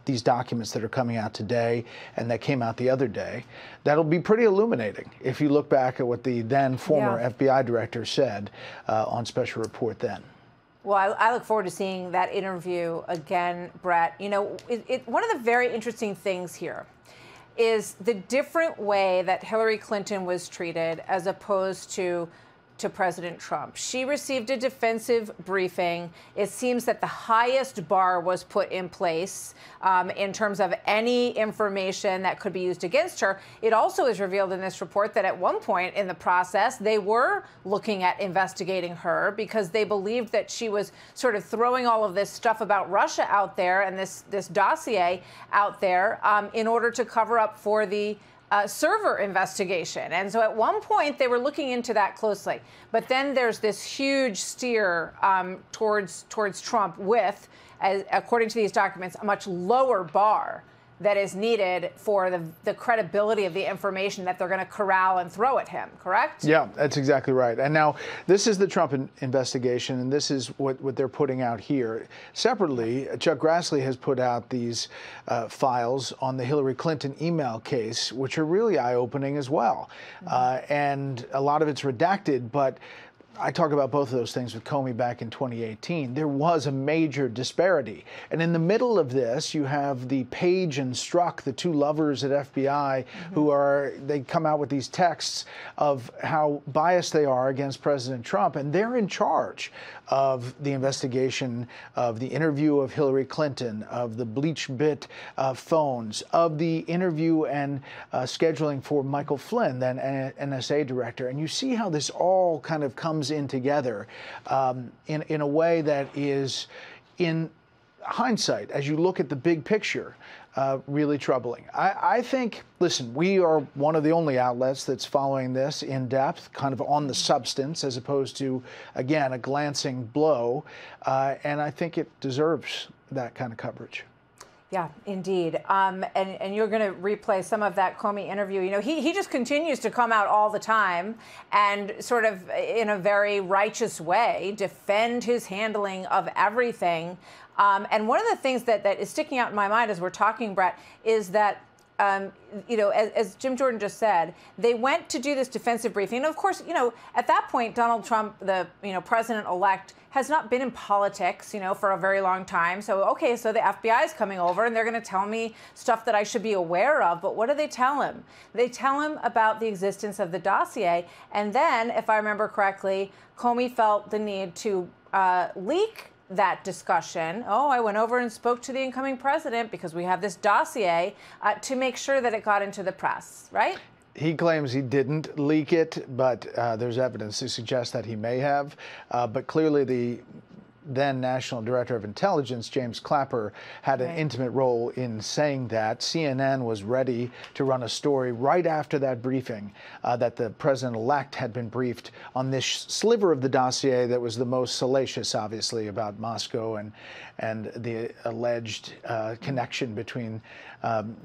these documents that are coming out today and that came out the other day. That'll be pretty illuminating if you look back at what the then former FBI director said on Special Report then. Well, I look forward to seeing that interview again, Brett. You know, one of the very interesting things here is the different way that Hillary Clinton was treated as opposed to to President Trump. She received a defensive briefing. It seems that the highest bar was put in place in terms of any information that could be used against her. It also is revealed in this report that at one point in the process, they were looking at investigating her because they believed that she was sort of throwing all of this stuff about Russia out there and this dossier out there in order to cover up for the server investigation. And so at one point they were looking into that closely. But then there's this huge steer towards Trump with, according to these documents, a much lower bar that is needed for the credibility of the information that they're going to corral and throw at him, correct? Yeah, that's exactly right. And now this is the Trump investigation, and this is what they're putting out here. Separately, Chuck Grassley has put out these files on the Hillary Clinton email case, which are really eye-opening as well. And a lot of it's redacted, but I talk about both of those things with Comey back in 2018. There was a major disparity. And in the middle of this, you have the Page and Strzok, the two lovers at FBI, they come out with these texts of how biased they are against President Trump. And they're in charge of the investigation of the interview of Hillary Clinton, of the BleachBit phones, of the interview and scheduling for Michael Flynn, then NSA director. And you see how this all kind of comes in together in a way that is, in hindsight, as you look at the big picture, really troubling. I think, listen, we are one of the only outlets that's following this in depth, kind of on the substance, as opposed to, again, a glancing blow. And I think it deserves that kind of coverage. Yeah, indeed. And you're going to replay some of that Comey interview. You know, he just continues to come out all the time and sort of in a very righteous way defend his handling of everything. And one of the things that is sticking out in my mind as we're talking, Brett, is that you know, as Jim Jordan just said, they went to do this defensive briefing. And of course, you know, at that point, Donald Trump, the president-elect, has not been in politics, for a very long time. So, okay, so the FBI is coming over and they're going to tell me stuff that I should be aware of. But what do they tell him? They tell him about the existence of the dossier. And then, if I remember correctly, Comey felt the need to leak that discussion. Oh, I went over and spoke to the incoming president because we have this dossier to make sure that it got into the press, right? He claims he didn't leak it, but there's evidence to suggest that he may have. But clearly the then National Director of Intelligence, James Clapper, had an intimate role in saying that. CNN was ready to run a story right after that briefing that the president-elect had been briefed on this sliver of the dossier that was the most salacious, obviously, about Moscow and the alleged connection between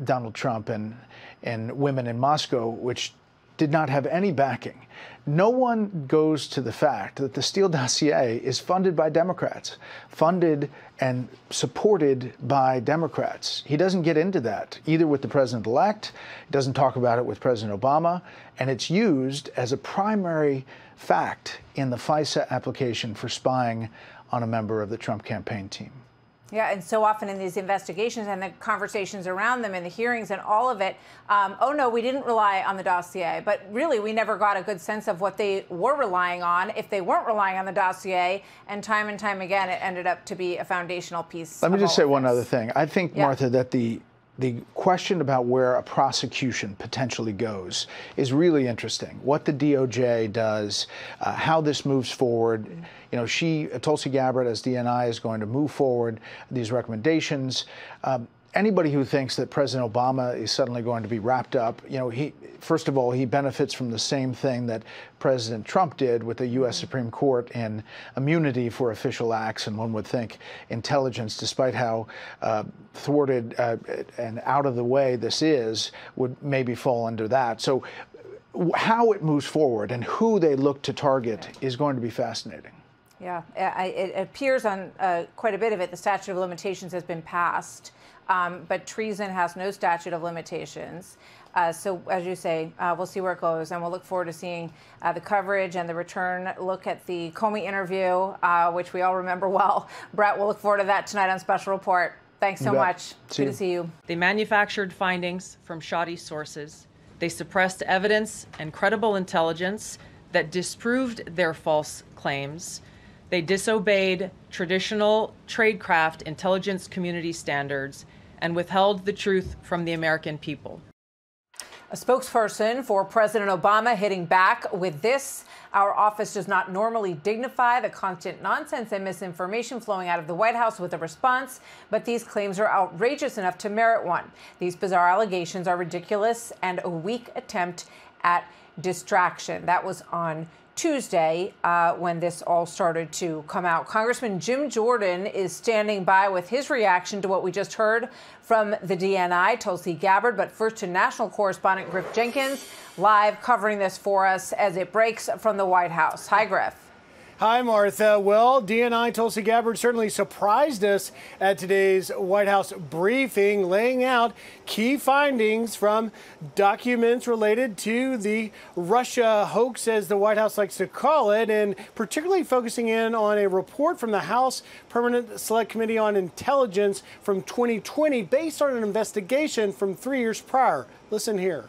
Donald Trump and women in Moscow, which did not have any backing. No one goes to the fact that the Steele dossier is funded by Democrats, funded and supported by Democrats. He doesn't get into that, either with the president-elect, he doesn't talk about it with President Obama, and it's used as a primary fact in the FISA application for spying on a member of the Trump campaign team. Yeah, and so often in these investigations and the conversations around them and the hearings and all of it, oh no, we didn't rely on the dossier. But really, we never got a good sense of what they were relying on if they weren't relying on the dossier. And time again, it ended up to be a foundational piece. Let me just say one other thing. I think, Martha, that the question about where a prosecution potentially goes is really interesting. What the DOJ does, how this moves forward. Tulsi Gabbard, as DNI, is going to move forward these recommendations. Anybody who thinks that President Obama is suddenly going to be wrapped up, first of all, he benefits from the same thing that President Trump did with the U.S. Supreme Court and immunity for official acts. And one would think intelligence, despite how thwarted and out of the way this is, would maybe fall under that. So how it moves forward and who they look to target is going to be fascinating. Yeah, it appears on quite a bit of it, the statute of limitations has been passed. But treason has no statute of limitations. So, as you say, we'll see where it goes, and we'll look forward to seeing the coverage and the return look at the Comey interview, which we all remember well. Brett, we'll look forward to that tonight on Special Report. Thanks so much. Good to see you. They manufactured findings from shoddy sources. They suppressed evidence and credible intelligence. that disproved their false claims. They disobeyed traditional tradecraft intelligence community standards and withheld the truth from the American people. A spokesperson for President Obama hitting back with this: "Our office does not normally dignify the constant nonsense and misinformation flowing out of the White House with a response, but these claims are outrageous enough to merit one. These bizarre allegations are ridiculous and a weak attempt at distraction." That was on Tuesday when this all started to come out. Congressman Jim Jordan is standing by with his reaction to what we just heard from the DNI, Tulsi Gabbard. But first to national correspondent Griff Jenkins, live covering this for us as it breaks from the White House. Hi, Griff. Hi, Martha. Well, DNI Tulsi Gabbard certainly surprised us at today's White House briefing, laying out key findings from documents related to the Russia hoax, as the White House likes to call it, and particularly focusing in on a report from the House Permanent Select Committee on Intelligence from 2020 based on an investigation from 3 years prior. Listen here.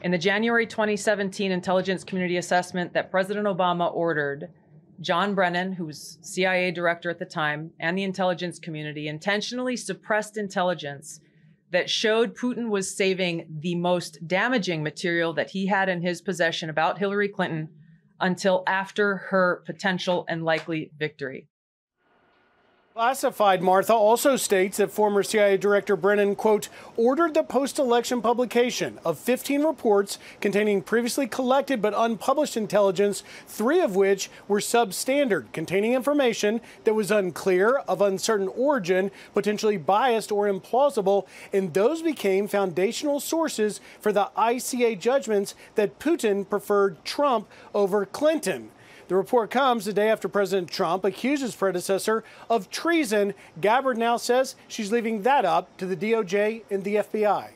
In the January 2017 intelligence community assessment that President Obama ordered, John Brennan, who was CIA director at the time, and the intelligence community intentionally suppressed intelligence that showed Putin was saving the most damaging material that he had in his possession about Hillary Clinton until after her potential and likely victory. Classified, Martha, also states that former CIA Director Brennan, quote, ordered the post-election publication of 15 reports containing previously collected but unpublished intelligence, 3 of which were substandard, containing information that was unclear, of uncertain origin, potentially biased or implausible, and those became foundational sources for the ICA judgments that Putin preferred Trump over Clinton. The report comes the day after President Trump accused his predecessor of treason. Gabbard now says she's leaving that up to the DOJ and the FBI.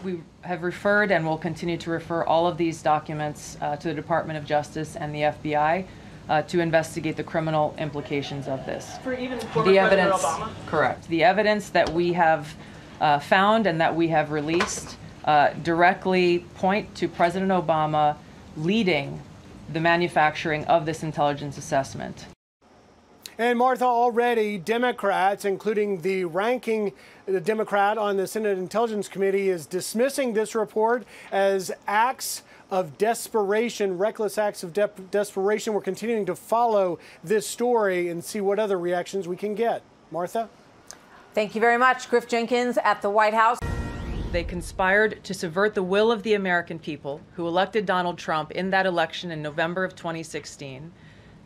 We have referred and will continue to refer all of these documents to the Department of Justice and the FBI to investigate the criminal implications of this. For even former The President evidence, Obama? correct. The evidence that we have found and that we have released directly point to President Obama leading the manufacturing of this intelligence assessment. And Martha, already Democrats, including the ranking Democrat on the Senate Intelligence Committee, is dismissing this report as acts of desperation, reckless acts of desperation. We're continuing to follow this story and see what other reactions we can get. Martha? Thank you very much. Griff Jenkins at the White House. They conspired to subvert the will of the American people who elected Donald Trump in that election in November of 2016.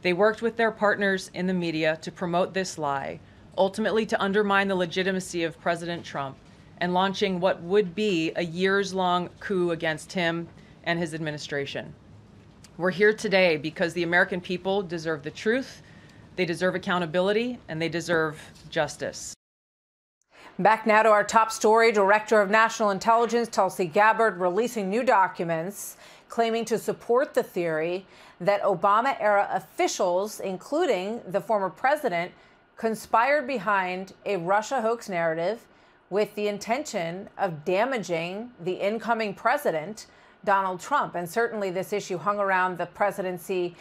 They worked with their partners in the media to promote this lie, ultimately to undermine the legitimacy of President Trump and launching what would be a years-long coup against him and his administration. We're here today because the American people deserve the truth, they deserve accountability, and they deserve justice. Back now to our top story. Director of National Intelligence Tulsi Gabbard releasing new documents claiming to support the theory that Obama-era officials, including the former president, conspired behind a Russia hoax narrative with the intention of damaging the incoming president, Donald Trump. And certainly this issue hung around the presidency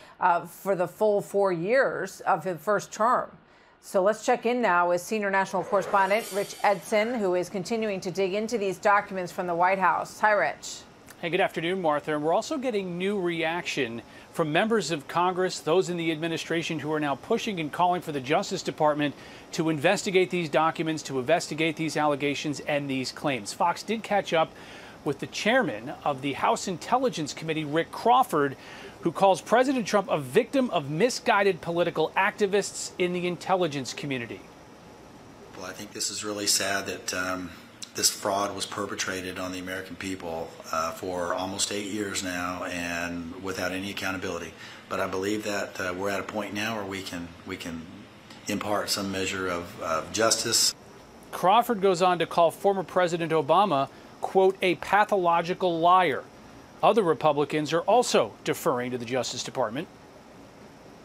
for the full 4 years of his first term. So let's check in now with senior national correspondent Rich Edson, who is continuing to dig into these documents from the White House. Hi, Rich. Hey, good afternoon, Martha. And we're also getting new reaction from members of Congress, those in the administration who are now pushing and calling for the Justice Department to investigate these documents, to investigate these allegations and these claims. Fox did catch up with the chairman of the House Intelligence Committee, Rick Crawford, who calls President Trump a victim of misguided political activists in the intelligence community. Well, I think this is really sad that this fraud was perpetrated on the American people for almost 8 years now and without any accountability. But I believe that we're at a point now where we can impart some measure of justice. Crawford goes on to call former President Obama, quote, a pathological liar. Other Republicans are also deferring to the Justice Department.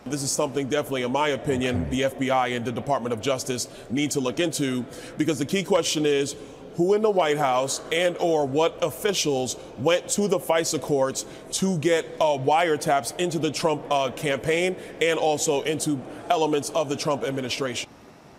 This is something definitely, in my opinion, the FBI and the Department of Justice need to look into, because the key question is, who in the White House and or what officials went to the FISA courts to get wiretaps into the Trump campaign and also into elements of the Trump administration.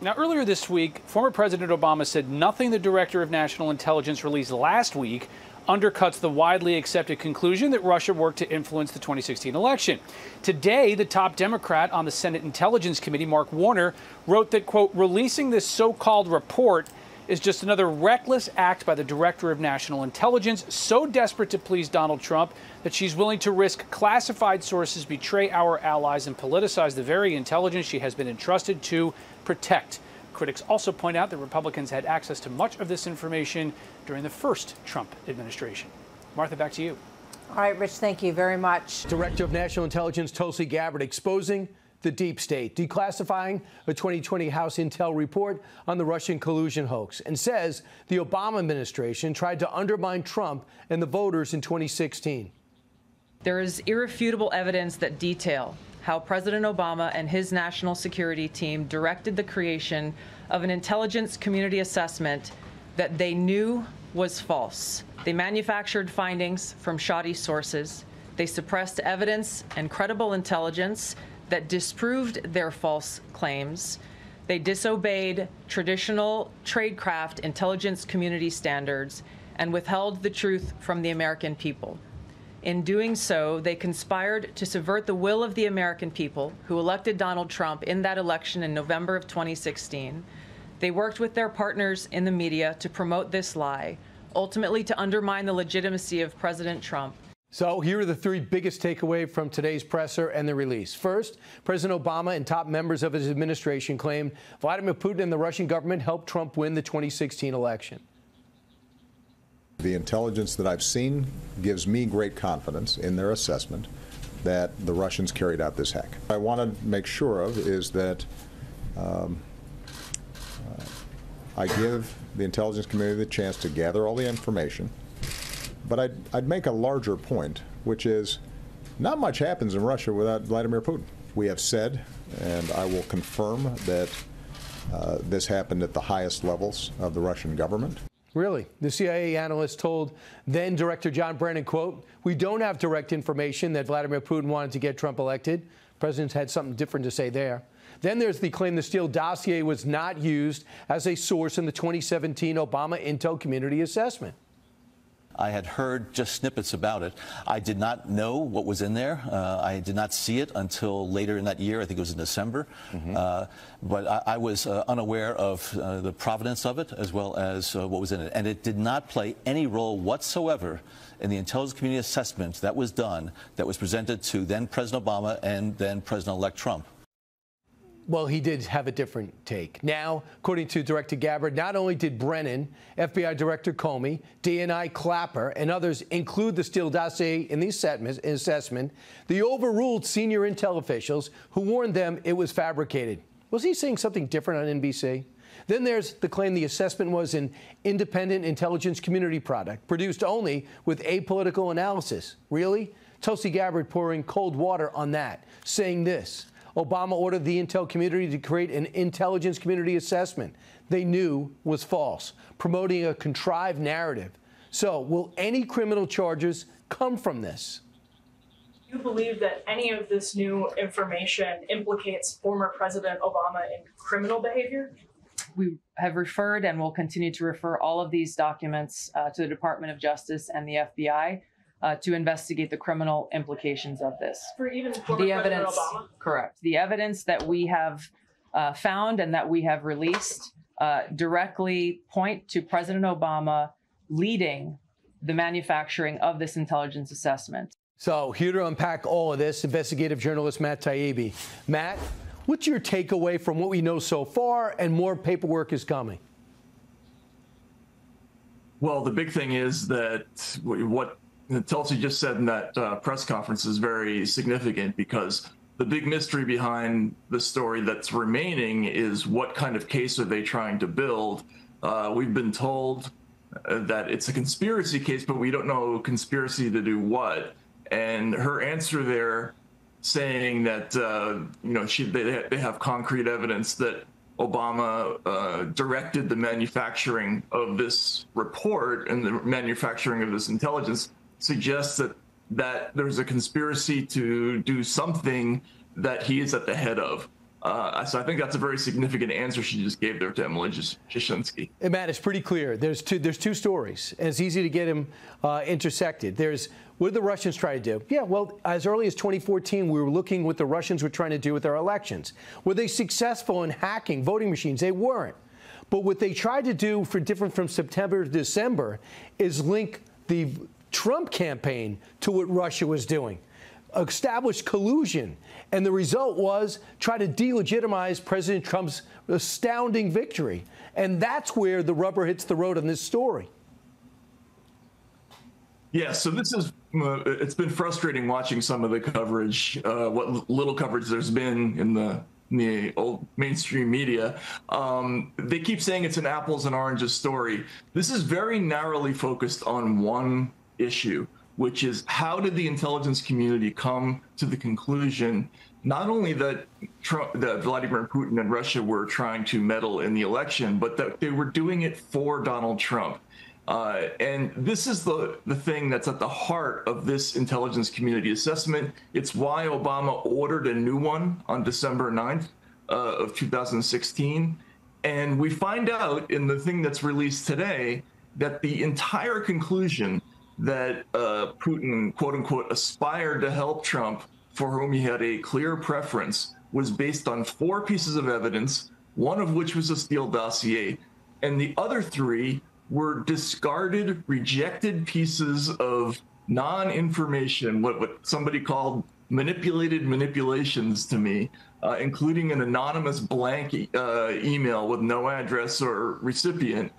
Now, earlier this week, former President Obama said nothing the Director of National Intelligence released last week undercuts the widely accepted conclusion that Russia worked to influence the 2016 election. Today, the top Democrat on the Senate Intelligence Committee, Mark Warner, wrote that, quote, releasing this so-called report is just another reckless act by the Director of National Intelligence, so desperate to please Donald Trump that she's willing to risk classified sources, betray our allies, and politicize the very intelligence she has been entrusted to protect. Critics also point out that Republicans had access to much of this information during the first Trump administration. Martha, back to you. All right, Rich, thank you very much. Director of National Intelligence Tulsi Gabbard exposing the deep state, declassifying a 2020 House Intel report on the Russian collusion hoax, and says the Obama administration tried to undermine Trump and the voters in 2016. There is irrefutable evidence that detail how President Obama and his national security team directed the creation of an intelligence community assessment that they knew was false. They manufactured findings from shoddy sources. They suppressed evidence and credible intelligence that disproved their false claims. They disobeyed traditional tradecraft intelligence community standards and withheld the truth from the American people. In doing so, they conspired to subvert the will of the American people who elected Donald Trump in that election in November of 2016. They worked with their partners in the media to promote this lie, ultimately to undermine the legitimacy of President Trump. So here are the three biggest takeaways from today's presser and the release. First, President Obama and top members of his administration claimed Vladimir Putin and the Russian government helped Trump win the 2016 election. The intelligence that I've seen gives me great confidence in their assessment that the Russians carried out this hack. What I want to make sure of is that I give the intelligence community the chance to gather all the information, but I'd make a larger point, which is not much happens in Russia without Vladimir Putin. We have said, and I will confirm, that this happened at the highest levels of the Russian government. Really? The CIA analyst told then Director John Brennan, quote, we don't have direct information that Vladimir Putin wanted to get Trump elected. The president had something different to say there. Then there's the claim the Steele dossier was not used as a source in the 2017 Obama Intel Community Assessment. I had heard just snippets about it. I did not know what was in there. I did not see it until later in that year. I think it was in December. But I was unaware of the provenance of it as well as what was in it. And it did not play any role whatsoever in the intelligence community assessment that was done, that was presented to then President Obama and then President-elect Trump. Well, he did have a different take. Now, according to Director Gabbard, not only did Brennan, FBI Director Comey, DNI Clapper, and others include the Steele dossier in the assessment, they overruled senior intel officials who warned them it was fabricated. Was he saying something different on NBC? Then there's the claim the assessment was an independent intelligence community product, produced only with apolitical analysis. Really? Tulsi Gabbard pouring cold water on that, saying this: Obama ordered the intel community to create an intelligence community assessment they knew was false, promoting a contrived narrative. So will any criminal charges come from this? Do you believe that any of this new information implicates former President Obama in criminal behavior? We have referred and will continue to refer all of these documents to the Department of Justice and the FBI to investigate the criminal implications of this. For even former President Obama? Correct. The evidence that we have found and that we have released directly point to President Obama leading the manufacturing of this intelligence assessment. So here to unpack all of this, investigative journalist Matt Taibbi. Matt, what's your takeaway from what we know so far, and more paperwork is coming? Well, the big thing is that what Tulsi just said in that press conference is very significant, because the big mystery behind the story that's remaining is what kind of case are they trying to build. We've been told that it's a conspiracy case, but we don't know conspiracy to do what. And her answer there, saying that they have concrete evidence that Obama directed the manufacturing of this report and the manufacturing of this intelligence suggests that there's a conspiracy to do something that he is at the head of. So I think that's a very significant answer she just gave there to Emily Jashinsky. And Matt, it's pretty clear. There's two stories, and it's easy to get them intersected. There's what did the Russians try to do? Yeah, well, as early as 2014, we were looking what the Russians were trying to do with our elections. Were they successful in hacking voting machines? They weren't. But what they tried to do, for different from September to December, is link the Trump campaign to what Russia was doing. Established collusion. And the result was try to delegitimize President Trump's astounding victory. And that's where the rubber hits the road on this story. Yeah, so this is, it's been frustrating watching some of the coverage, what little coverage there's been in the old mainstream media. They keep saying it's an apples and oranges story. This is very narrowly focused on one issue, which is how did the intelligence community come to the conclusion not only that Vladimir Putin and Russia were trying to meddle in the election, but that they were doing it for Donald Trump. And this is the thing that's at the heart of this intelligence community assessment. It's why Obama ordered a new one on December 9th of 2016. And we find out in the thing that's released today that the entire conclusion that Putin, quote unquote, aspired to help Trump, for whom he had a clear preference, was based on 4 pieces of evidence, one of which was a Steele dossier, and the other 3 were discarded, rejected pieces of non-information, what somebody called manipulated manipulations to me, including an anonymous blank email with no address or recipient.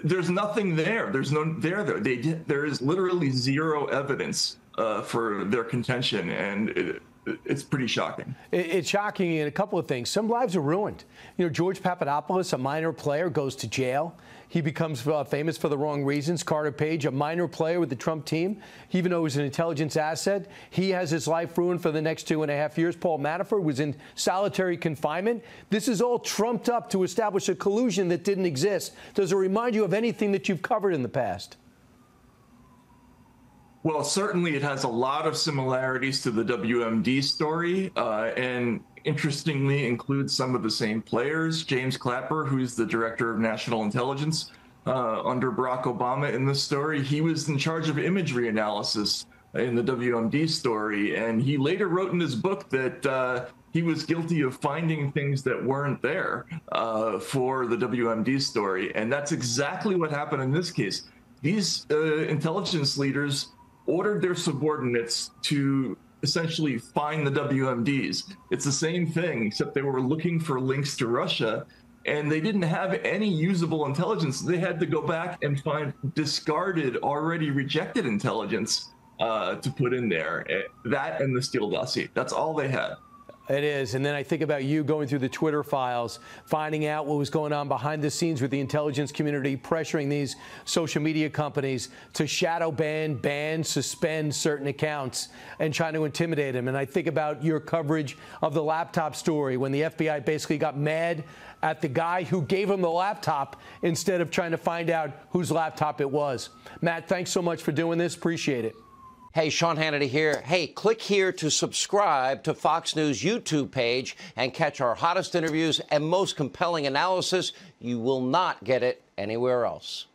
There's nothing there. There's no there. There is literally zero evidence for their contention, and it's pretty shocking. It's shocking in a couple of things. Some lives are ruined. You know, George Papadopoulos, a minor player, goes to jail. He becomes famous for the wrong reasons. Carter Page, a minor player with the Trump team, even though he was an intelligence asset, he has his life ruined for the next 2.5 years. Paul Manafort was in solitary confinement. This is all trumped up to establish a collusion that didn't exist. Does it remind you of anything that you've covered in the past? Well, certainly it has a lot of similarities to the WMD story, and interestingly includes some of the same players. James Clapper, who's the director of national intelligence under Barack Obama in this story, he was in charge of imagery analysis in the WMD story, and he later wrote in his book that he was guilty of finding things that weren't there for the WMD story, and that's exactly what happened in this case. These intelligence leaders ordered their subordinates to essentially find the WMDs. It's the same thing, except they were looking for links to Russia, and they didn't have any usable intelligence. They had to go back and find discarded, already rejected intelligence to put in there. That and the Steele dossier. That's all they had. It is. And then I think about you going through the Twitter files, finding out what was going on behind the scenes with the intelligence community, pressuring these social media companies to shadow ban, suspend certain accounts, and trying to intimidate them. And I think about your coverage of the laptop story when the FBI basically got mad at the guy who gave him the laptop instead of trying to find out whose laptop it was. Matt, thanks so much for doing this. Appreciate it. Hey, Sean Hannity here. Hey, click here to subscribe to Fox News YouTube page and catch our hottest interviews and most compelling analysis. You will not get it anywhere else.